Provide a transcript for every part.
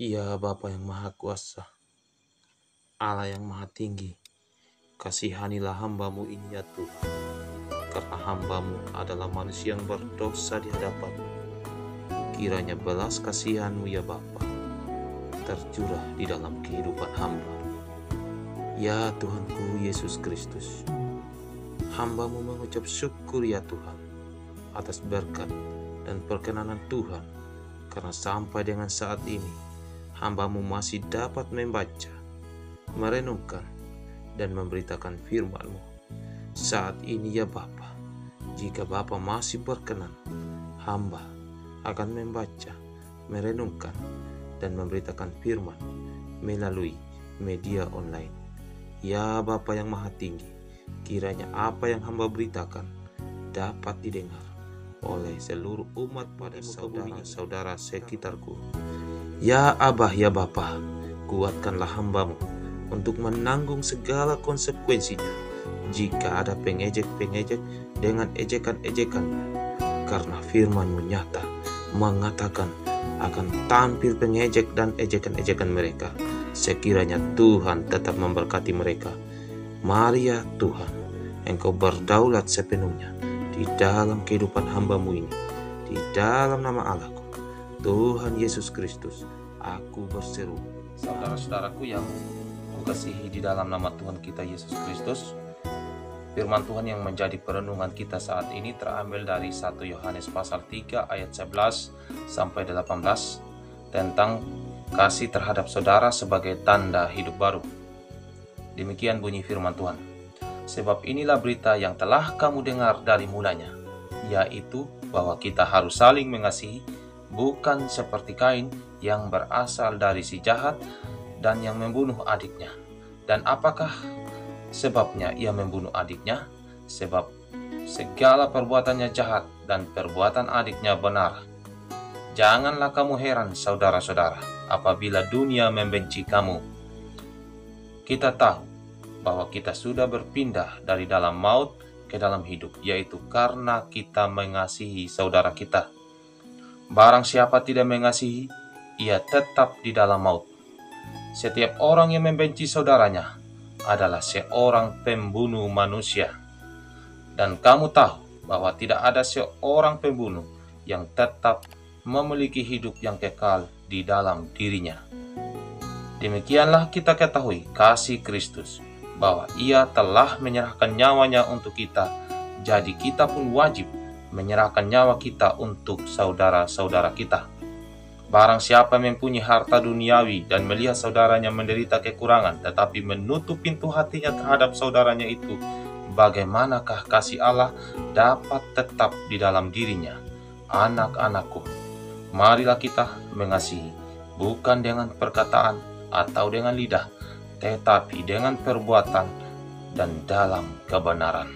Ya Bapa yang Maha Kuasa, Allah yang Maha Tinggi, kasihanilah hamba-Mu ini ya Tuhan, karena hamba-Mu adalah manusia yang berdosa di hadapan-Mu. Kiranya belas kasihan-Mu ya Bapa, tercurah di dalam kehidupan hamba. Ya Tuhanku Yesus Kristus, hamba-Mu mengucap syukur ya Tuhan, atas berkat dan perkenanan Tuhan, karena sampai dengan saat ini, hamba-Mu masih dapat membaca, merenungkan, dan memberitakan firman-Mu. Saat ini ya Bapa, jika Bapa masih berkenan, hamba akan membaca, merenungkan, dan memberitakan firman melalui media online. Ya Bapa yang Maha Tinggi, kiranya apa yang hamba beritakan dapat didengar oleh seluruh umat pada saudara-saudara sekitarku. Ya Abah, ya Bapa, kuatkanlah hamba-Mu untuk menanggung segala konsekuensinya jika ada pengejek-pengejek dengan ejekan-ejekannya. Karena firman-Mu nyata mengatakan akan tampil pengejek dan ejekan-ejekan mereka. Sekiranya Tuhan tetap memberkati mereka. Mari ya Tuhan, Engkau berdaulat sepenuhnya di dalam kehidupan hamba-Mu ini. Di dalam nama Allah-Ku, Tuhan Yesus Kristus, aku berseru. Saudara-saudaraku yang kukasihi di dalam nama Tuhan kita Yesus Kristus, firman Tuhan yang menjadi perenungan kita saat ini terambil dari 1 Yohanes pasal 3 ayat 11 sampai 18 tentang kasih terhadap saudara sebagai tanda hidup baru. Demikian bunyi firman Tuhan. Sebab inilah berita yang telah kamu dengar dari mulanya, yaitu bahwa kita harus saling mengasihi, bukan seperti Kain yang berasal dari si jahat dan yang membunuh adiknya. Dan apakah sebabnya ia membunuh adiknya? Sebab segala perbuatannya jahat dan perbuatan adiknya benar. Janganlah kamu heran, saudara-saudara, apabila dunia membenci kamu. Kita tahu bahwa kita sudah berpindah dari dalam maut ke dalam hidup, yaitu karena kita mengasihi saudara kita. Barang siapa tidak mengasihi, ia tetap di dalam maut. Setiap orang yang membenci saudaranya adalah seorang pembunuh manusia. Dan kamu tahu bahwa tidak ada seorang pembunuh yang tetap memiliki hidup yang kekal di dalam dirinya. Demikianlah kita ketahui kasih Kristus, bahwa ia telah menyerahkan nyawanya untuk kita, jadi kita pun wajib menyerahkan nyawa kita untuk saudara-saudara kita. Barang siapa mempunyai harta duniawi dan melihat saudaranya menderita kekurangan, tetapi menutup pintu hatinya terhadap saudaranya itu, bagaimanakah kasih Allah dapat tetap di dalam dirinya? Anak-anakku, marilah kita mengasihi, bukan dengan perkataan atau dengan lidah, tetapi dengan perbuatan dan dalam kebenaran.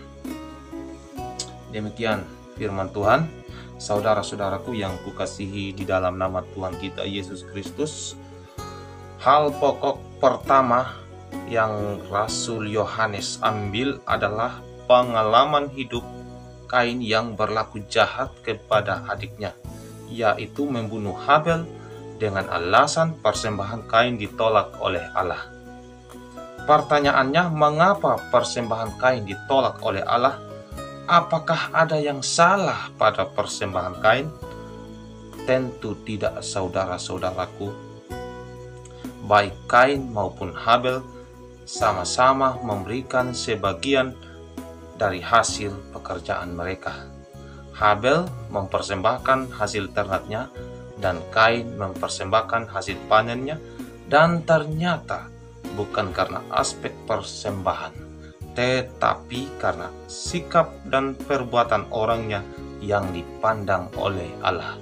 Demikian firman Tuhan. Saudara-saudaraku yang kukasihi di dalam nama Tuhan kita Yesus Kristus, hal pokok pertama yang Rasul Yohanes ambil adalah pengalaman hidup Kain yang berlaku jahat kepada adiknya, yaitu membunuh Habel dengan alasan persembahan Kain ditolak oleh Allah. Pertanyaannya, mengapa persembahan Kain ditolak oleh Allah? Apakah ada yang salah pada persembahan Kain? Tentu tidak, saudara-saudaraku. Baik Kain maupun Habel sama-sama memberikan sebagian dari hasil pekerjaan mereka. Habel mempersembahkan hasil ternaknya dan Kain mempersembahkan hasil panennya, dan ternyata bukan karena aspek persembahan, tetapi karena sikap dan perbuatan orangnya yang dipandang oleh Allah.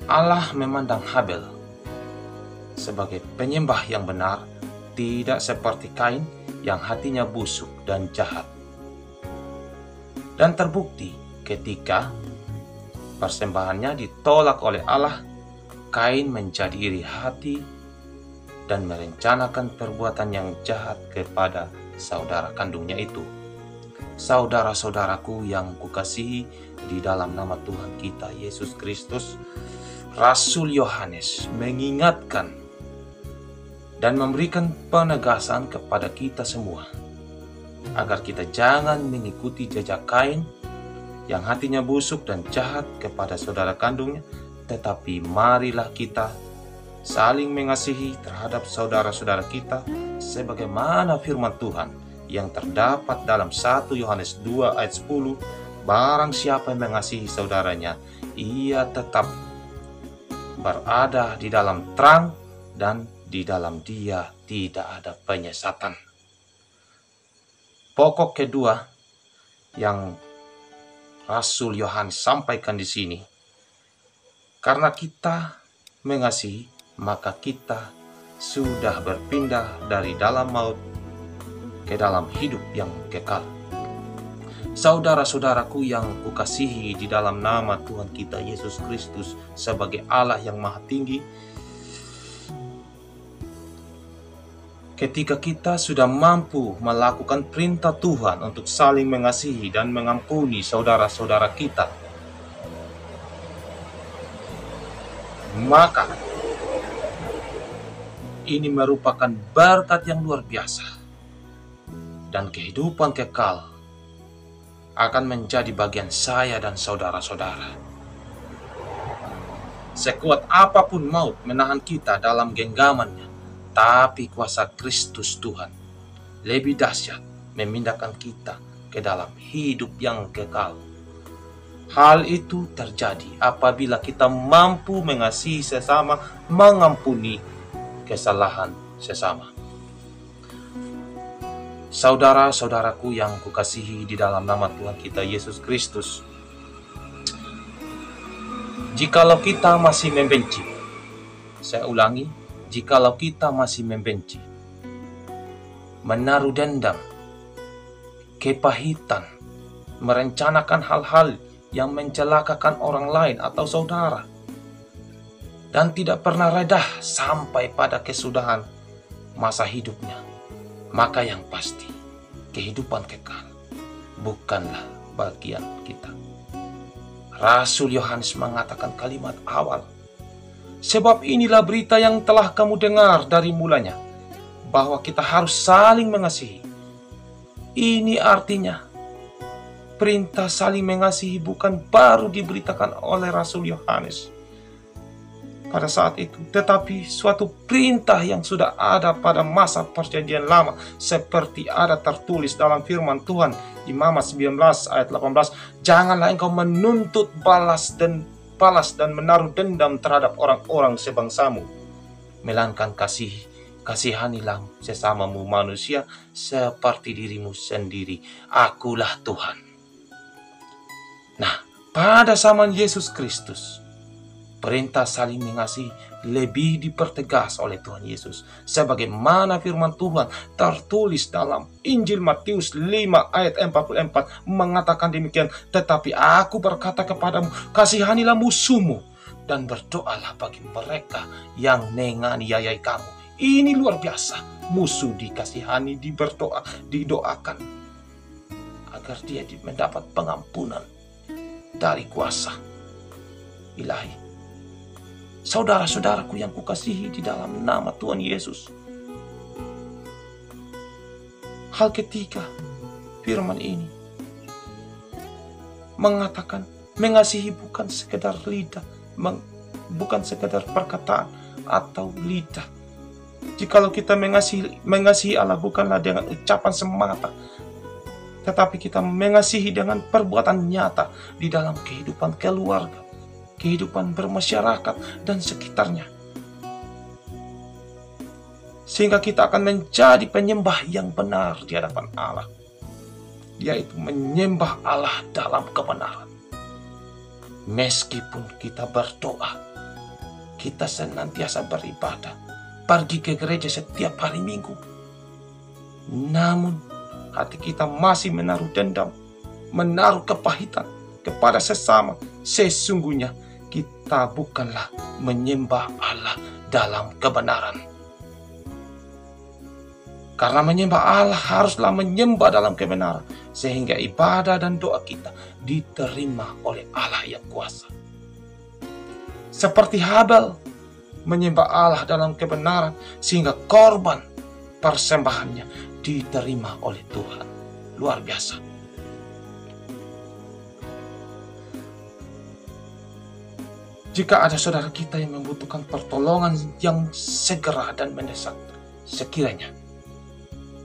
Allah memandang Habel sebagai penyembah yang benar, tidak seperti Kain yang hatinya busuk dan jahat. Dan terbukti ketika persembahannya ditolak oleh Allah, Kain menjadi iri hati dan merencanakan perbuatan yang jahat kepada saudara kandungnya itu. Saudara-saudaraku yang kukasihi di dalam nama Tuhan kita Yesus Kristus, Rasul Yohanes mengingatkan dan memberikan penegasan kepada kita semua agar kita jangan mengikuti jejak Kain yang hatinya busuk dan jahat kepada saudara kandungnya, tetapi marilah kita saling mengasihi terhadap saudara-saudara kita sebagaimana firman Tuhan yang terdapat dalam 1 Yohanes 2 ayat 10, barang siapa yang mengasihi saudaranya, ia tetap berada di dalam terang dan di dalam dia tidak ada penyesatan. Pokok kedua yang Rasul Yohanes sampaikan di sini, karena kita mengasihi, maka kita sudah berpindah dari dalam maut ke dalam hidup yang kekal. Saudara-saudaraku yang kukasihi di dalam nama Tuhan kita Yesus Kristus sebagai Allah yang Maha Tinggi, ketika kita sudah mampu melakukan perintah Tuhan untuk saling mengasihi dan mengampuni saudara-saudara kita, maka ini merupakan berkat yang luar biasa, dan kehidupan kekal akan menjadi bagian saya dan saudara-saudara. Sekuat apapun maut menahan kita dalam genggamannya, tapi kuasa Kristus Tuhan lebih dahsyat memindahkan kita ke dalam hidup yang kekal. Hal itu terjadi apabila kita mampu mengasihi sesama, mengampuni kesalahan sesama. Saudara-saudaraku yang kukasihi di dalam nama Tuhan kita Yesus Kristus, jikalau kita masih membenci, saya ulangi, jikalau kita masih membenci, menaruh dendam, kepahitan, merencanakan hal-hal yang mencelakakan orang lain atau saudara, dan tidak pernah reda sampai pada kesudahan masa hidupnya, maka yang pasti kehidupan kekal bukanlah bagian kita. Rasul Yohanes mengatakan kalimat awal, sebab inilah berita yang telah kamu dengar dari mulanya, bahwa kita harus saling mengasihi. Ini artinya perintah saling mengasihi bukan baru diberitakan oleh Rasul Yohanes pada saat itu, tetapi suatu perintah yang sudah ada pada masa perjanjian lama, seperti ada tertulis dalam firman Tuhan di Mazmur 19 ayat 18, janganlah engkau menuntut balas dan menaruh dendam terhadap orang-orang sebangsamu, melainkan kasihanilah sesamamu manusia seperti dirimu sendiri. Akulah Tuhan. Nah, pada zaman Yesus Kristus, perintah saling mengasihi lebih dipertegas oleh Tuhan Yesus, sebagaimana firman Tuhan tertulis dalam Injil Matius 5 ayat 44 mengatakan demikian, tetapi aku berkata kepadamu, kasihanilah musuhmu dan berdoalah bagi mereka yang menganiayai kamu. Ini luar biasa, musuh dikasihani, didoakan agar dia mendapat pengampunan dari kuasa ilahi. Saudara-saudaraku yang kukasihi di dalam nama Tuhan Yesus, hal ketiga, firman ini mengatakan mengasihi bukan sekedar lidah, bukan sekedar perkataan atau lidah. Jikalau kita mengasihi Allah bukanlah dengan ucapan semata, tetapi kita mengasihi dengan perbuatan nyata di dalam kehidupan keluarga, kehidupan bermasyarakat dan sekitarnya, sehingga kita akan menjadi penyembah yang benar di hadapan Allah, yaitu menyembah Allah dalam kebenaran. Meskipun kita berdoa, kita senantiasa beribadah, pergi ke gereja setiap hari Minggu, namun hati kita masih menaruh dendam, menaruh kepahitan kepada sesama, sesungguhnya kita bukanlah menyembah Allah dalam kebenaran. Karena menyembah Allah haruslah menyembah dalam kebenaran, sehingga ibadah dan doa kita diterima oleh Allah yang kuasa. seperti Habel menyembah Allah dalam kebenaran sehingga korban persembahannya diterima oleh Tuhan. Luar biasa. Jika ada saudara kita yang membutuhkan pertolongan yang segera dan mendesak, sekiranya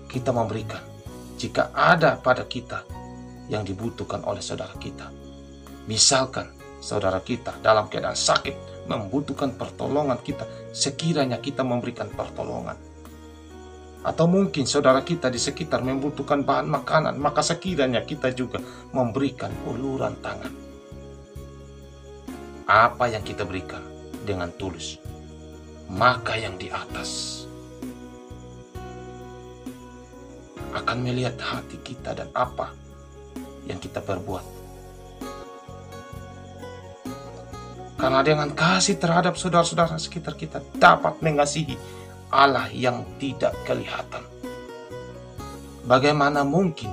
kita memberikan. Jika ada pada kita yang dibutuhkan oleh saudara kita, misalkan saudara kita dalam keadaan sakit membutuhkan pertolongan kita, sekiranya kita memberikan pertolongan. Atau mungkin saudara kita di sekitar membutuhkan bahan makanan, maka sekiranya kita juga memberikan uluran tangan. Apa yang kita berikan dengan tulus, maka yang di atas akan melihat hati kita dan apa yang kita perbuat. Karena dengan kasih terhadap saudara-saudara sekitar kita dapat mengasihi Allah yang tidak kelihatan. Bagaimana mungkin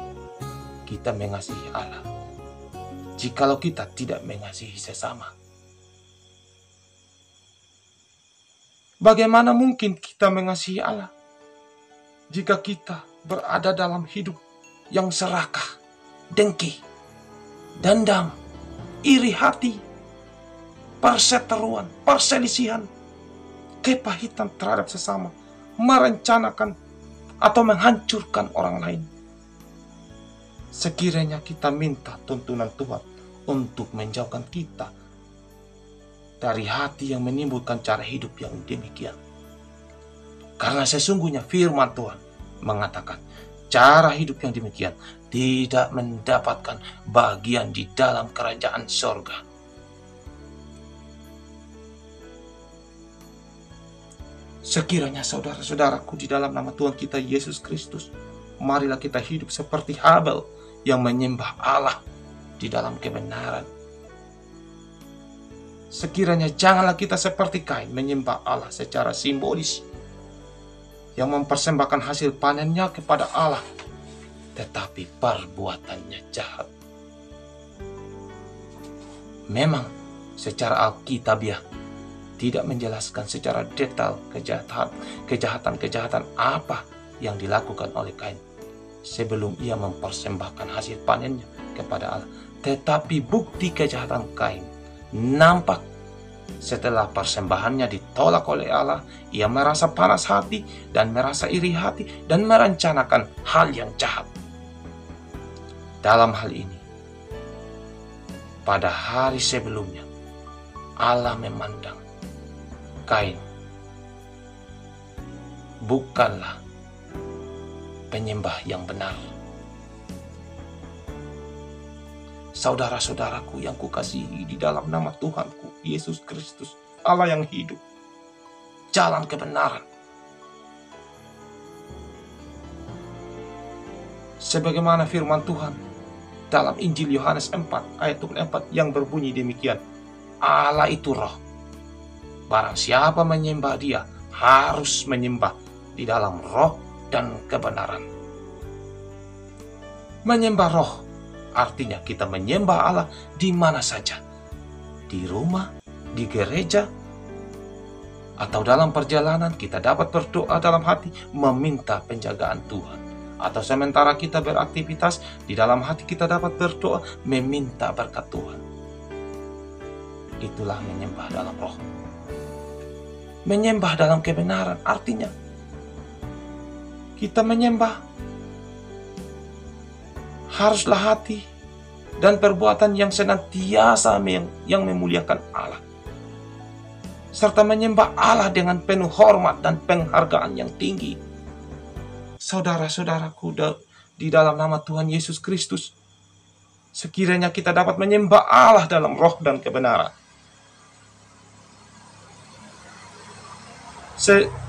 kita mengasihi Allah jikalau kita tidak mengasihi sesama? Bagaimana mungkin kita mengasihi Allah jika kita berada dalam hidup yang serakah, dengki, dendam, iri hati, perseteruan, perselisihan, kepahitan terhadap sesama, merencanakan atau menghancurkan orang lain? Sekiranya kita minta tuntunan Tuhan untuk menjauhkan kita dari hati yang menimbulkan cara hidup yang demikian. Karena sesungguhnya firman Tuhan mengatakan cara hidup yang demikian tidak mendapatkan bagian di dalam kerajaan sorga. Sekiranya saudara-saudaraku di dalam nama Tuhan kita Yesus Kristus, marilah kita hidup seperti Habel yang menyembah Allah di dalam kebenaran. Sekiranya janganlah kita seperti Kain menyembah Allah secara simbolis, yang mempersembahkan hasil panennya kepada Allah, tetapi perbuatannya jahat. Memang secara alkitabiah tidak menjelaskan secara detail kejahatan apa yang dilakukan oleh Kain sebelum ia mempersembahkan hasil panennya kepada Allah. Tetapi bukti kejahatan Kain nampak setelah persembahannya ditolak oleh Allah. Ia merasa panas hati dan merasa iri hati dan merencanakan hal yang jahat. Dalam hal ini, pada hari sebelumnya, Allah memandang Kain bukanlah penyembah yang benar. Saudara-saudaraku yang kukasihi di dalam nama Tuhanku Yesus Kristus, Allah yang hidup, jalan kebenaran. Sebagaimana firman Tuhan dalam Injil Yohanes 4 ayat 24 yang berbunyi demikian, Allah itu roh. Barang siapa menyembah Dia harus menyembah di dalam roh dan kebenaran. Menyembah roh artinya kita menyembah Allah di mana saja. Di rumah, di gereja, atau dalam perjalanan kita dapat berdoa dalam hati meminta penjagaan Tuhan. Atau sementara kita beraktivitas, di dalam hati kita dapat berdoa meminta berkat Tuhan. Itulah menyembah dalam roh. Menyembah dalam kebenaran artinya kita menyembah haruslah hati dan perbuatan yang senantiasa yang memuliakan Allah. Serta menyembah Allah dengan penuh hormat dan penghargaan yang tinggi. Saudara-saudaraku di dalam nama Tuhan Yesus Kristus, sekiranya kita dapat menyembah Allah dalam roh dan kebenaran.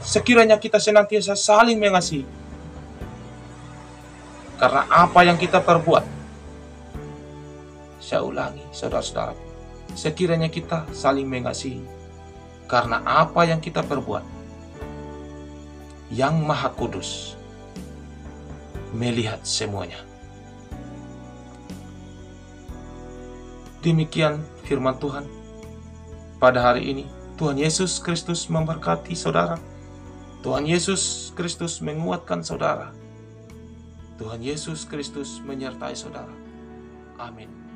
Sekiranya kita senantiasa saling mengasihi. Karena apa yang kita perbuat, saya ulangi saudara-saudara, sekiranya kita saling mengasihi. Karena apa yang kita perbuat, Yang Maha Kudus melihat semuanya. Demikian firman Tuhan pada hari ini. Tuhan Yesus Kristus memberkati saudara. Tuhan Yesus Kristus menguatkan saudara. Tuhan Yesus Kristus menyertai saudara. Amin.